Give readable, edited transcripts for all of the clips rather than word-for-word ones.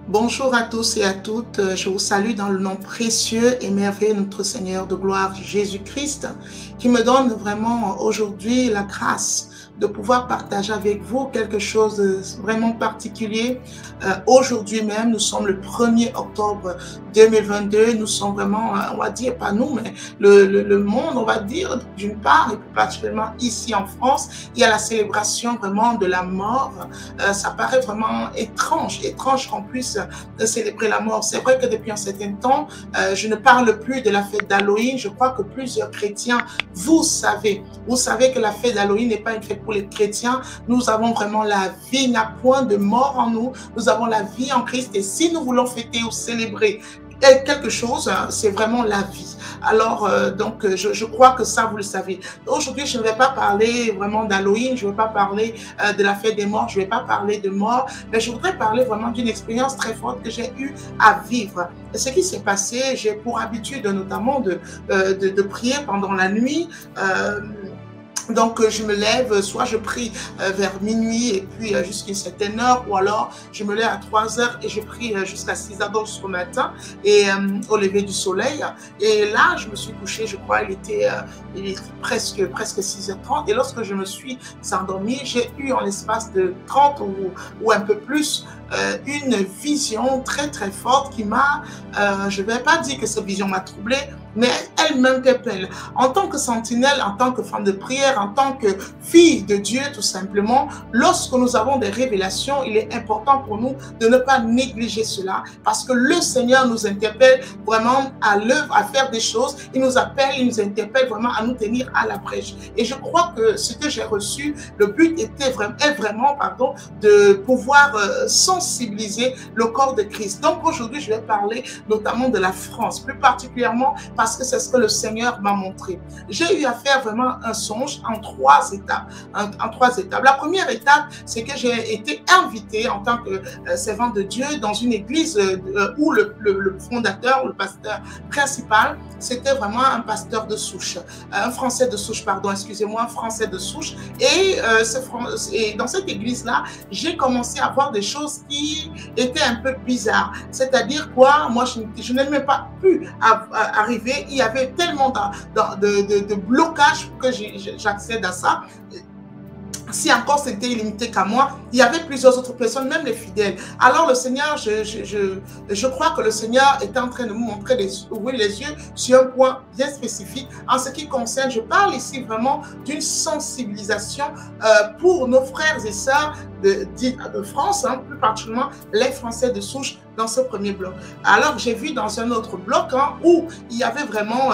Bonjour à tous et à toutes. Je vous salue dans le nom précieux et merveilleux de notre Seigneur de gloire Jésus-Christ, qui me donne vraiment aujourd'hui la grâce de pouvoir partager avec vous quelque chose de vraiment particulier. Aujourd'hui même, nous sommes le 1er octobre 2022. Nous sommes vraiment, on va dire, pas nous, mais le monde, on va dire, d'une part, et plus particulièrement ici en France, il y a la célébration vraiment de la mort. Ça paraît vraiment étrange qu'on puisse célébrer la mort. C'est vrai que depuis un certain temps, je ne parle plus de la fête d'Halloween. Je crois que plusieurs chrétiens, vous savez que la fête d'Halloween n'est pas une fête pour les chrétiens. Nous avons vraiment la vie, il n'y a point de mort en nous. Nous avons la vie en Christ et si nous voulons fêter ou célébrer quelque chose, c'est vraiment la vie. Alors, je crois que ça, vous le savez. Aujourd'hui, je ne vais pas parler vraiment d'Halloween, je ne vais pas parler de la fête des morts, je ne vais pas parler de mort, mais je voudrais parler vraiment d'une expérience très forte que j'ai eu à vivre. Ce qui s'est passé, j'ai pour habitude notamment de prier pendant la nuit. Donc, je me lève, soit je prie vers minuit et puis jusqu'à une certaine heure, ou alors je me lève à 3 heures et je prie jusqu'à 6 heures donc jusqu'au matin et au lever du soleil. Et là, je me suis couchée, je crois, il était presque 6h30. Et lorsque je me suis endormie, j'ai eu en l'espace de 30 ou un peu plus une vision très très forte qui m'a, je ne vais pas dire que cette vision m'a troublée, mais elle m'interpelle. En tant que sentinelle, en tant que femme de prière, en tant que fille de Dieu, tout simplement, lorsque nous avons des révélations, il est important pour nous de ne pas négliger cela, parce que le Seigneur nous interpelle vraiment à l'œuvre, à faire des choses. Il nous appelle, il nous interpelle vraiment à nous tenir à la brèche. Et je crois que ce que j'ai reçu, le but est vraiment de pouvoir sensibiliser le corps de Christ. Donc aujourd'hui, je vais parler notamment de la France, plus particulièrement parce que c'est ce que le Seigneur m'a montré. J'ai eu à faire vraiment un songe en 3 étapes. La première étape, c'est que j'ai été invitée en tant que servant de Dieu dans une église où le fondateur ou le pasteur principal, c'était vraiment un pasteur de souche, un Français de souche, pardon, excusez-moi, un Français de souche. Et dans cette église-là, j'ai commencé à voir des choses qui étaient un peu bizarres. C'est-à-dire quoi, moi, je n'ai même pas pu arriver. Il y avait tellement de blocages pour que j'accède à ça. Si encore c'était illimité qu'à moi, il y avait plusieurs autres personnes, même les fidèles. Alors le Seigneur, je crois que le Seigneur est en train de me montrer, d'ouvrir les yeux sur un point bien spécifique en ce qui concerne, je parle ici vraiment d'une sensibilisation pour nos frères et sœurs de France, hein, plus particulièrement les Français de souche dans ce premier bloc. Alors j'ai vu dans un autre bloc où il y avait vraiment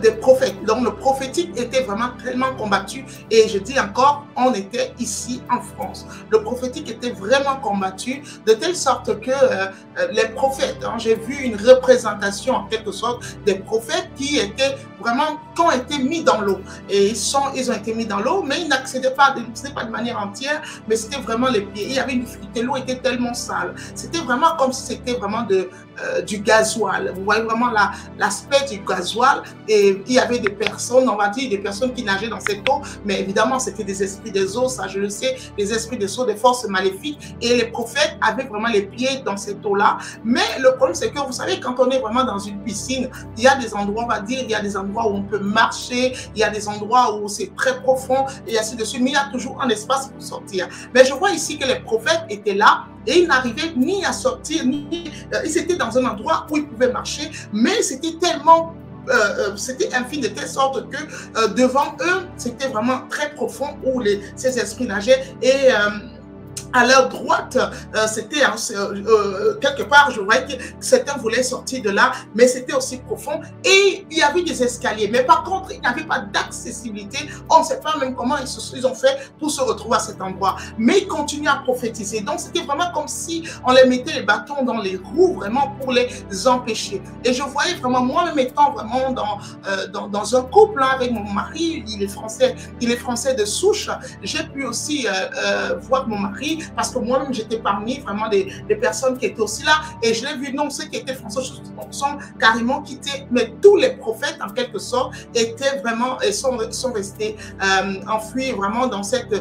des prophètes. Donc le prophétique était vraiment tellement combattu et je dis encore, on était ici en France. Le prophétique était vraiment combattu de telle sorte que les prophètes, j'ai vu une représentation en quelque sorte des prophètes qui ont été mis dans l'eau. Et ils ont été mis dans l'eau, mais ils n'accédaient pas, pas de manière entière, mais c'était vraiment les pieds. Il y avait l'eau était tellement sale. C'était vraiment comme si c'était vraiment du gasoil. Vous voyez vraiment l'aspect du gasoil. Et il y avait des personnes, on va dire, des personnes qui nageaient dans cette eau, mais évidemment, c'était des esprits des eaux, ça je le sais, des esprits des eaux, des forces maléfiques. Et les prophètes avaient vraiment les pieds dans cette eau-là. Mais le problème, c'est que vous savez, quand on est vraiment dans une piscine, il y a des endroits, on va dire, il y a des endroits où on peut marcher, il y a des endroits où c'est très profond, et ainsi de suite, mais il y a toujours un espace pour sortir. Mais je vois ici que les prophètes étaient là, et ils n'arrivaient ni à sortir, ils étaient dans un endroit où ils pouvaient marcher, mais c'était tellement c'était infini de telle sorte que devant eux, c'était vraiment très profond où ces esprits nageaient et à leur droite, c'était quelque part, je voyais que certains voulaient sortir de là, mais c'était aussi profond et il y avait des escaliers. Mais par contre, il n'y avait pas d'accessibilité. On ne sait pas même comment ils ont fait pour se retrouver à cet endroit. Mais ils continuaient à prophétiser. Donc, c'était vraiment comme si on les mettait les bâtons dans les roues, vraiment pour les empêcher. Et je voyais vraiment, moi-même étant vraiment dans un couple avec mon mari, il est français de souche. J'ai pu aussi voir mon mari dit, parce que moi-même, j'étais parmi vraiment des personnes qui étaient aussi là, et je l'ai vu, non, ceux qui étaient français sont carrément quittés, mais tous les prophètes, en quelque sorte, étaient vraiment, et sont restés enfouis vraiment dans cet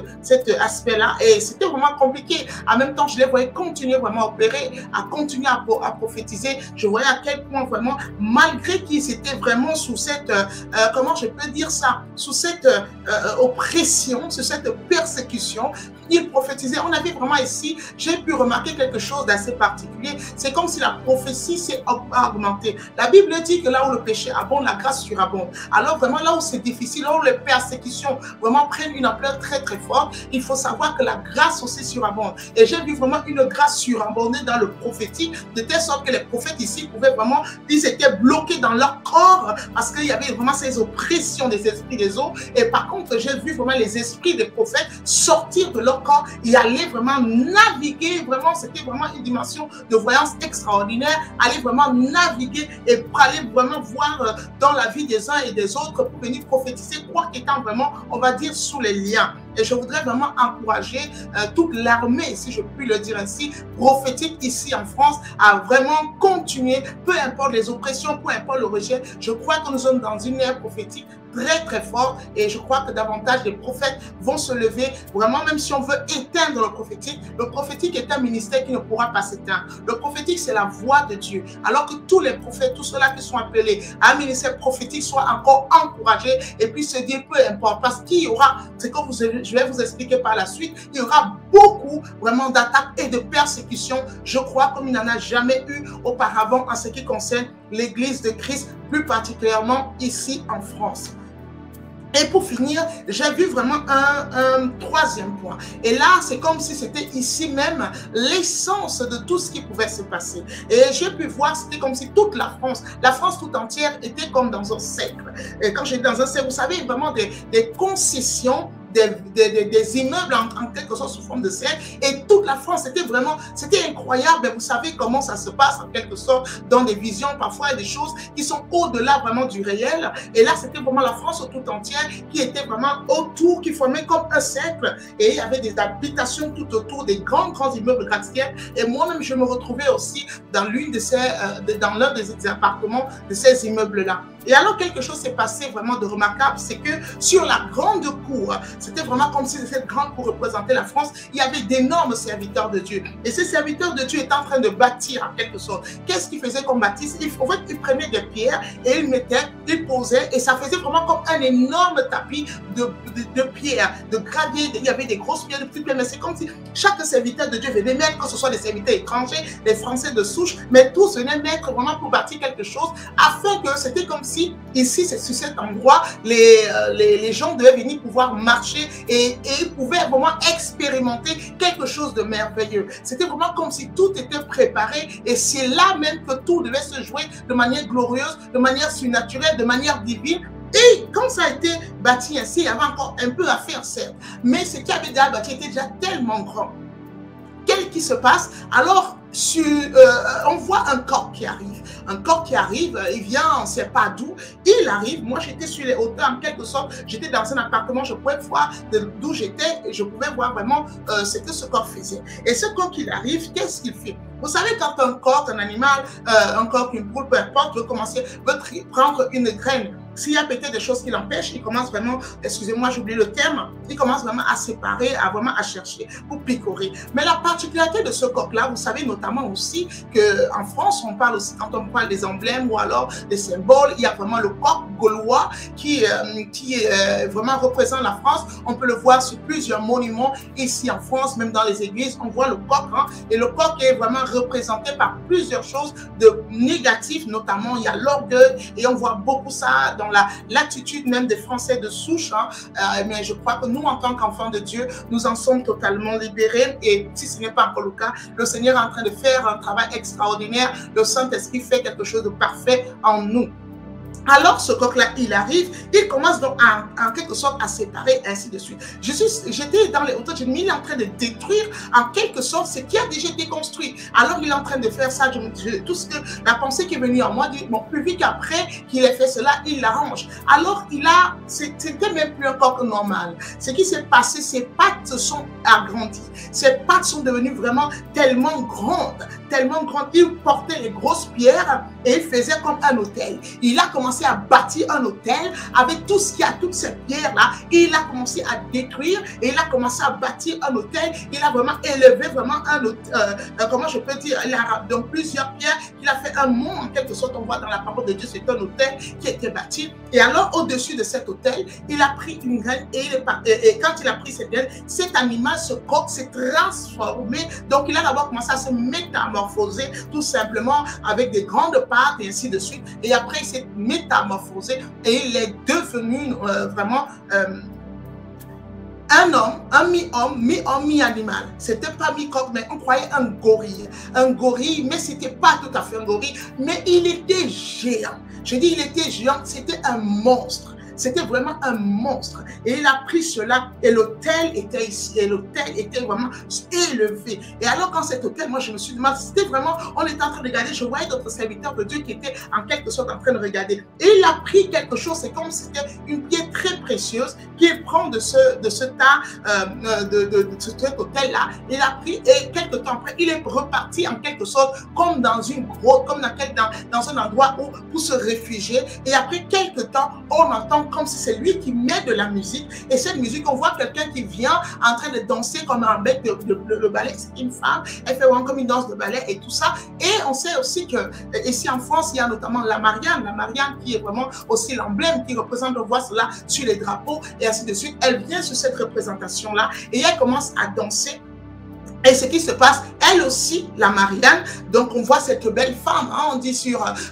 aspect-là, et c'était vraiment compliqué. En même temps, je les voyais continuer vraiment à opérer, à continuer à prophétiser. Je voyais à quel point vraiment, malgré qu'ils étaient vraiment sous cette, comment je peux dire ça, sous cette oppression, sous cette persécution, ils prophétisaient. On avait vraiment ici, j'ai pu remarquer quelque chose d'assez particulier. C'est comme si la prophétie s'est augmentée. La Bible dit que là où le péché abonde, la grâce surabonde. Alors vraiment là où c'est difficile, là où les persécutions vraiment prennent une ampleur très très forte, il faut savoir que la grâce aussi surabonde. Et j'ai vu vraiment une grâce surabondée dans le prophétique, de telle sorte que les prophètes ici pouvaient vraiment, ils étaient bloqués dans leur corps parce qu'il y avait vraiment ces oppressions des esprits des autres. Et par contre, j'ai vu vraiment les esprits des prophètes sortir de leur corps et aller vraiment naviguer. Vraiment, c'était vraiment une dimension de voyance extraordinaire. Aller vraiment naviguer et aller vraiment voir dans la vie des uns et des autres pour venir prophétiser, quoi qu'étant vraiment, on va dire, sous les liens. Et je voudrais vraiment encourager toute l'armée, si je puis le dire ainsi, prophétique ici en France, à vraiment continuer, peu importe les oppressions, peu importe le rejet. Je crois que nous sommes dans une ère prophétique très très fort et je crois que davantage des prophètes vont se lever, vraiment même si on veut éteindre le prophétique est un ministère qui ne pourra pas s'éteindre. Le prophétique c'est la voix de Dieu, alors que tous les prophètes, tous ceux-là qui sont appelés à un ministère prophétique soient encore encouragés et puis se dire peu importe, parce qu'il y aura, c'est comme je vais vous expliquer par la suite, il y aura beaucoup vraiment d'attaques et de persécutions, je crois, comme il n'y en a jamais eu auparavant en ce qui concerne l'Église de Christ, plus particulièrement ici en France. Et pour finir, j'ai vu vraiment un troisième point. Et là, c'est comme si c'était ici même l'essence de tout ce qui pouvait se passer. Et j'ai pu voir, c'était comme si toute la France tout entière était comme dans un cercle. Et quand j'étais dans un cercle, vous savez, vraiment des concessions, des immeubles en quelque sorte sous forme de cercle, et toute la France, c'était incroyable. Et vous savez comment ça se passe en quelque sorte dans des visions, parfois des choses qui sont au-delà vraiment du réel. Et là, c'était vraiment la France tout entière qui était vraiment autour, qui formait comme un cercle, et il y avait des habitations tout autour, des grands immeubles gratte-ciel. Et moi-même, je me retrouvais aussi dans dans l'un des appartements de ces immeubles-là. Et alors, quelque chose s'est passé vraiment de remarquable, c'est que sur la grande cour, c'était vraiment comme si cette grande cour représentait la France, il y avait d'énormes serviteurs de Dieu. Et ces serviteurs de Dieu étaient en train de bâtir en quelque sorte. Qu'est-ce qu'ils faisaient comme bâtisse? En fait, ils prenaient des pierres et ils posaient, et ça faisait vraiment comme un énorme tapis de pierres, de gravier. Il y avait des grosses pierres, de petites pierres, mais c'est comme si chaque serviteur de Dieu venait mettre, que ce soit des serviteurs étrangers, des Français de souche, mais tous venaient mettre vraiment pour bâtir quelque chose, afin que c'était comme si, ici, c'est sur cet endroit, les gens devaient venir pouvoir marcher et ils pouvaient vraiment expérimenter quelque chose de merveilleux. C'était vraiment comme si tout était préparé et c'est là même que tout devait se jouer de manière glorieuse, de manière surnaturelle, de manière divine. Et quand ça a été bâti ainsi, il y avait encore un peu à faire, certes, mais ce qui avait déjà bâti était déjà tellement grand. Qu'est-ce qui se passe? Alors, on voit un corps qui arrive. Un corps qui arrive, il vient, on ne sait pas d'où. Il arrive, moi j'étais sur les hauteurs en quelque sorte, j'étais dans un appartement, je pouvais voir d'où j'étais et je pouvais voir vraiment ce que ce corps faisait. Et ce corps qui arrive, qu'est-ce qu'il fait? Vous savez, quand un corps, un animal, un corps, une poule, peu importe, veut prendre une graine, s'il y a peut-être des choses qui l'empêchent, il commence vraiment, excusez-moi, j'oublie le terme, il commence vraiment à séparer, vraiment à chercher pour picorer. Mais la particularité de ce corps-là, vous savez notamment aussi qu'en France, on parle aussi, quand on parle des emblèmes ou alors des symboles, il y a vraiment le coq gaulois qui vraiment représente la France. On peut le voir sur plusieurs monuments ici en France, même dans les églises, on voit le coq, hein, et le coq est vraiment représenté par plusieurs choses de négatives, notamment il y a l'orgueil, et on voit beaucoup ça dans l'attitude même des Français de souche, hein. Mais je crois que nous, en tant qu'enfants de Dieu, nous en sommes totalement libérés, et si ce n'est pas encore le cas, le Seigneur est en train de faire un travail extraordinaire, le Saint-Esprit fait quelque chose de parfait en nous. Alors, ce coq-là, il arrive, il commence donc en quelque sorte à séparer, ainsi de suite. J'étais dans les hauteurs, il est en train de détruire en quelque sorte ce qui a déjà été construit. Alors, il est en train de faire ça, tout ce que la pensée qui est venue en moi, dit, bon, plus vite qu'après qu'il ait fait cela, il l'arrange. Alors, c'était même plus un coq normal. Ce qui s'est passé, ses pattes se sont agrandies. Ses pattes sont devenues vraiment tellement grandes. Il portait les grosses pierres et il faisait comme un hôtel. Il a commencé à bâtir un hôtel avec tout ce qu'il y a, toutes ces pierres-là. Il a commencé à détruire et il a commencé à bâtir un hôtel. Il a vraiment élevé vraiment un hôtel, comment je peux dire, il a donc plusieurs pierres. Il a fait un mont en quelque sorte. On voit dans la parole de Dieu, c'est un hôtel qui a été bâti. Et alors, au-dessus de cet hôtel, il a pris une graine et quand il a pris cette graine, cet animal, ce coq, s'est transformé. Donc, il a d'abord commencé à se métamorphoser tout simplement avec des grandes pattes et ainsi de suite. Et après, il s'est métamorphosé et il est devenu vraiment un homme, un mi-homme, mi-homme, mi-animal. C'était pas mi-coq, mais on croyait un gorille. Un gorille, mais c'était pas tout à fait un gorille, mais il était géant. Je dis il était géant, c'était un monstre. C'était vraiment un monstre. Et il a pris cela et l'hôtel était ici. Et l'hôtel était vraiment élevé. Et alors quand cet hôtel, moi je me suis demandé, c'était vraiment, on était en train de regarder, je voyais d'autres serviteurs de Dieu qui étaient en quelque sorte en train de regarder. Et il a pris quelque chose, c'est comme si c'était une pierre très précieuse qu'il prend de ce tas, de cet hôtel-là. Il a pris et quelques temps après, il est reparti en quelque sorte comme dans une grotte, comme dans un endroit où pour se réfugier. Et après quelques temps, on entend comme si c'est lui qui met de la musique. Et cette musique, on voit quelqu'un qui vient en train de danser comme un mec de ballet. C'est une femme, elle fait vraiment comme une danse de ballet et tout ça. Et on sait aussi que ici en France, il y a notamment la Marianne qui est vraiment aussi l'emblème qui représente, on voit cela sur les drapeaux et ainsi de suite. Elle vient sur cette représentation-là et elle commence à danser. Et ce qui se passe, elle aussi, la Marianne, donc on voit cette belle femme, hein, on dit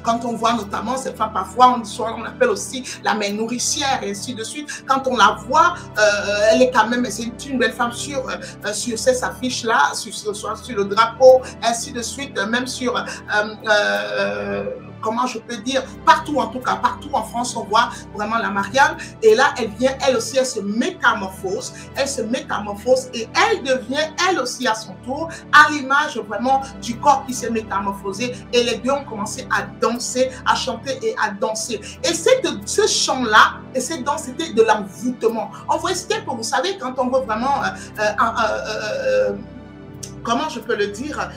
quand on voit notamment cette femme, parfois on appelle aussi la mère nourricière et ainsi de suite. Quand on la voit, elle est quand même, c'est une belle femme sur ces affiches-là, sur le drapeau, ainsi de suite, même sur comment je peux dire, partout en tout cas, partout en France, on voit vraiment la Marianne. Et là, elle vient, elle aussi, elle se métamorphose et elle devient, elle aussi, à son tour, à l'image vraiment du corps qui s'est métamorphosé. Et les deux ont commencé à danser, à chanter et à danser. Et ce chant-là, et cette danse, c'était de l'envoûtement. On voit, c'était pour, vous savez, quand on veut vraiment, comment je peux le dire,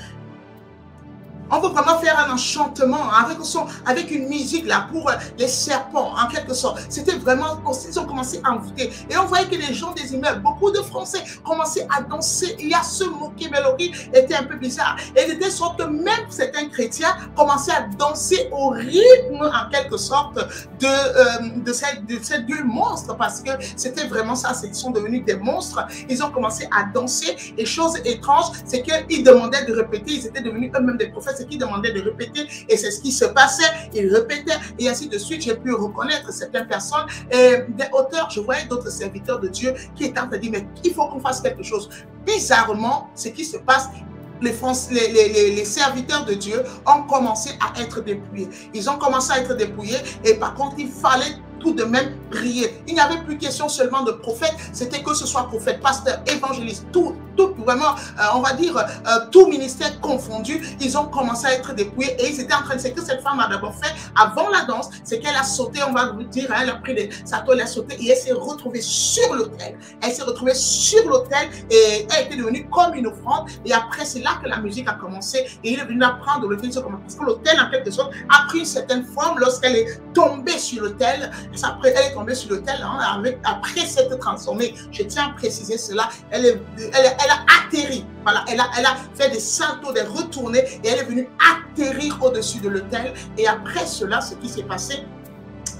on veut vraiment faire un enchantement avec une musique là pour les serpents, en quelque sorte. C'était vraiment, ils ont commencé à envoûter. Et on voyait que les gens des immeubles, beaucoup de Français commençaient à danser et à se moquer. Mélodie était un peu bizarre. Et de telle sorte que même certains chrétiens commençaient à danser au rythme, en quelque sorte, de ces deux monstres, parce que c'était vraiment ça, ils sont devenus des monstres. Ils ont commencé à danser. Et chose étrange, c'est qu'ils demandaient de répéter, ils étaient devenus eux-mêmes des prophètes. Qui demandait de répéter et c'est ce qui se passait, ils répétaient et ainsi de suite. J'ai pu reconnaître certaines personnes et des auteurs, je voyais d'autres serviteurs de Dieu qui étaient en train de dire mais il faut qu'on fasse quelque chose. Bizarrement, ce qui se passe, les serviteurs de Dieu ont commencé à être dépouillés. Ils ont commencé à être dépouillés et par contre il fallait tout de même prier. Il n'y avait plus question seulement de prophète, c'était que ce soit prophète, pasteur, évangéliste, tout vraiment, on va dire, tout ministère confondu, ils ont commencé à être dépouillés et ils étaient en train de, c'est que cette femme a d'abord fait avant la danse, c'est qu'elle a sauté, on va vous dire, elle a pris sa toile, elle a sauté et elle s'est retrouvée sur l'autel. Elle s'est retrouvée sur l'autel et elle était devenue comme une offrande et après c'est là que la musique a commencé et il est venu apprendre l'autel, parce que l'autel en quelque sorte a pris une certaine forme lorsqu'elle est tombée sur l'autel. Elle est tombée sur l'autel, hein, après s'être transformée. Je tiens à préciser cela. Elle a atterri. Voilà, elle a fait des saltos, des retournées et elle est venue atterrir au-dessus de l'autel. Et après cela, ce qui s'est passé,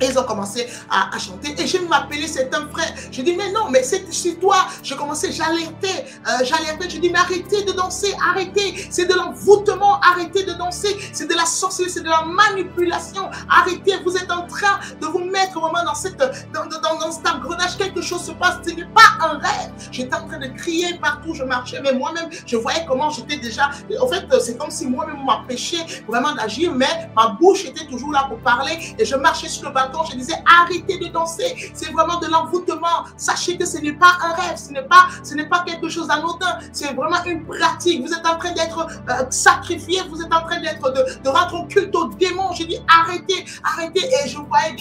Et ils ont commencé à chanter. Et je m'appelais, c'est un frère. Je dis, mais non, mais c'est toi. Je commençais, j'alertais. Je dis, mais arrêtez de danser, arrêtez. C'est de l'envoûtement, arrêtez de danser. C'est de la sorcellerie, c'est de la manipulation. Arrêtez, vous êtes en train de vous mettre vraiment dans cet engrenage. Quelque chose se passe, ce n'est pas un rêve. J'étais en train de crier partout, je marchais, mais moi-même, je voyais comment j'étais déjà. En fait, c'est comme si moi-même, on m'empêchait vraiment d'agir, mais ma bouche était toujours là pour parler. Et je marchais sur le balcon. Je disais, arrêtez de danser, c'est vraiment de l'envoûtement. Sachez que ce n'est pas un rêve, ce n'est pas quelque chose d'anodin, c'est vraiment une pratique. Vous êtes en train d'être sacrifié, vous êtes en train de rendre culte aux démons. J'ai dit, arrêtez, arrêtez. Et je voyais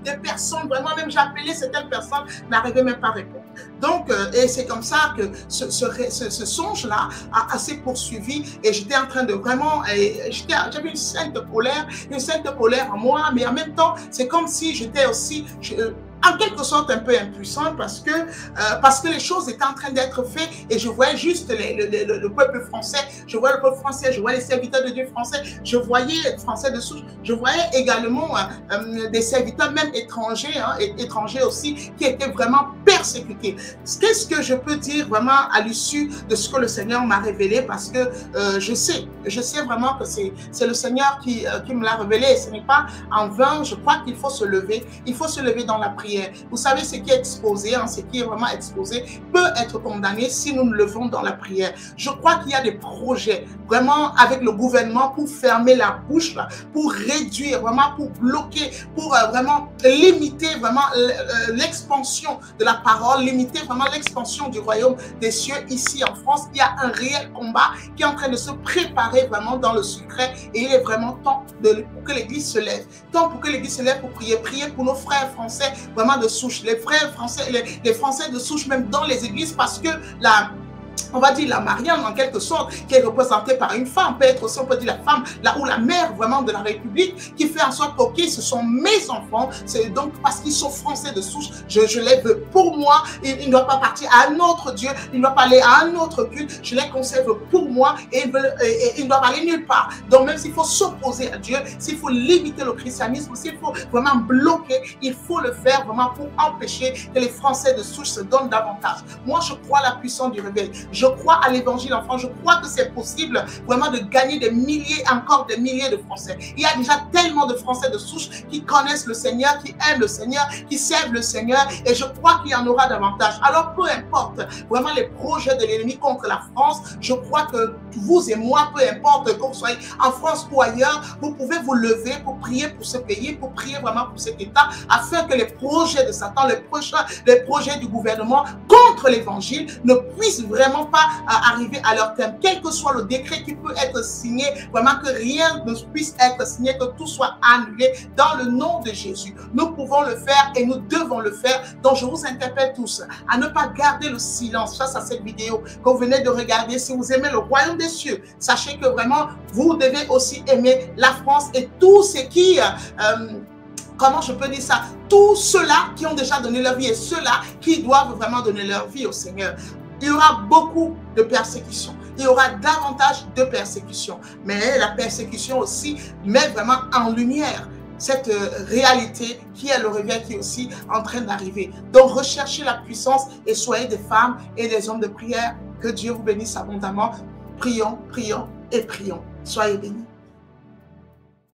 des personnes, vraiment, même j'appelais certaines personnes, n'arrivaient même pas à répondre. Donc, et c'est comme ça que ce songe-là a assez poursuivi. Et j'étais en train de vraiment, j'avais une sainte colère en moi, mais en même temps, c'est comme si j'étais aussi, en quelque sorte un peu impuissante parce que les choses étaient en train d'être faites et je voyais juste le peuple français, je voyais le peuple français, je voyais les serviteurs de Dieu français, je voyais les Français de souche, je voyais également des serviteurs même étrangers, étrangers aussi, qui étaient vraiment persécutés. Qu'est-ce que je peux dire vraiment à l'issue de ce que le Seigneur m'a révélé, parce que je sais vraiment que c'est le Seigneur qui me l'a révélé et ce n'est pas en vain. Je crois qu'il faut se lever, il faut se lever dans la prière. Vous savez, ce qui est exposé, ce qui est vraiment exposé, peut être condamné si nous nous levons dans la prière. Je crois qu'il y a des projets vraiment avec le gouvernement pour fermer la bouche, pour réduire, vraiment pour bloquer, pour vraiment limiter vraiment l'expansion de la parole, limiter vraiment l'expansion du royaume des cieux ici en France. Il y a un réel combat qui est en train de se préparer vraiment dans le secret et il est vraiment temps pour que l'Église se lève. Temps pour que l'Église se lève pour prier pour nos frères français vraiment de souche, les frères français, les Français de souche même dans les églises, parce que on va dire la Marianne en quelque sorte, qui est représentée par une femme, peut être aussi, on peut dire la femme, ou la mère vraiment de la République, qui fait en sorte que, ok, ce sont mes enfants, c'est donc parce qu'ils sont français de souche, je les veux pour moi, ils ne doivent pas partir à un autre Dieu, ils ne doivent pas aller à un autre culte, je les conserve pour moi et ils ne doivent aller nulle part. Donc même s'il faut s'opposer à Dieu, s'il faut limiter le christianisme, s'il faut vraiment bloquer, il faut le faire vraiment pour empêcher que les Français de souche se donnent davantage. Moi, je crois à la puissance du réveil. Je crois à l'évangile en France. Je crois que c'est possible vraiment de gagner des milliers, encore des milliers de Français. Il y a déjà tellement de Français de souche qui connaissent le Seigneur, qui aiment le Seigneur, qui servent le Seigneur, et je crois qu'il y en aura davantage. Alors peu importe vraiment les projets de l'ennemi contre la France, je crois que vous et moi, peu importe que vous soyez en France ou ailleurs, vous pouvez vous lever pour prier pour ce pays, pour prier vraiment pour cet État, afin que les projets de Satan, les projets du gouvernement contre l'évangile ne puissent vraiment pas arriver à leur terme, quel que soit le décret qui peut être signé, vraiment que rien ne puisse être signé, que tout soit annulé dans le nom de Jésus. Nous pouvons le faire et nous devons le faire. Donc je vous interpelle tous à ne pas garder le silence face à cette vidéo que vous venez de regarder. Si vous aimez le royaume des cieux, sachez que vraiment vous devez aussi aimer la France et tout ce qui comment je peux dire ça, tous ceux-là qui ont déjà donné leur vie et ceux-là qui doivent vraiment donner leur vie au Seigneur. Il y aura beaucoup de persécutions. Il y aura davantage de persécutions. Mais la persécution aussi met vraiment en lumière cette réalité qui est le réveil qui est aussi en train d'arriver. Donc recherchez la puissance et soyez des femmes et des hommes de prière. Que Dieu vous bénisse abondamment. Prions, prions et prions. Soyez bénis.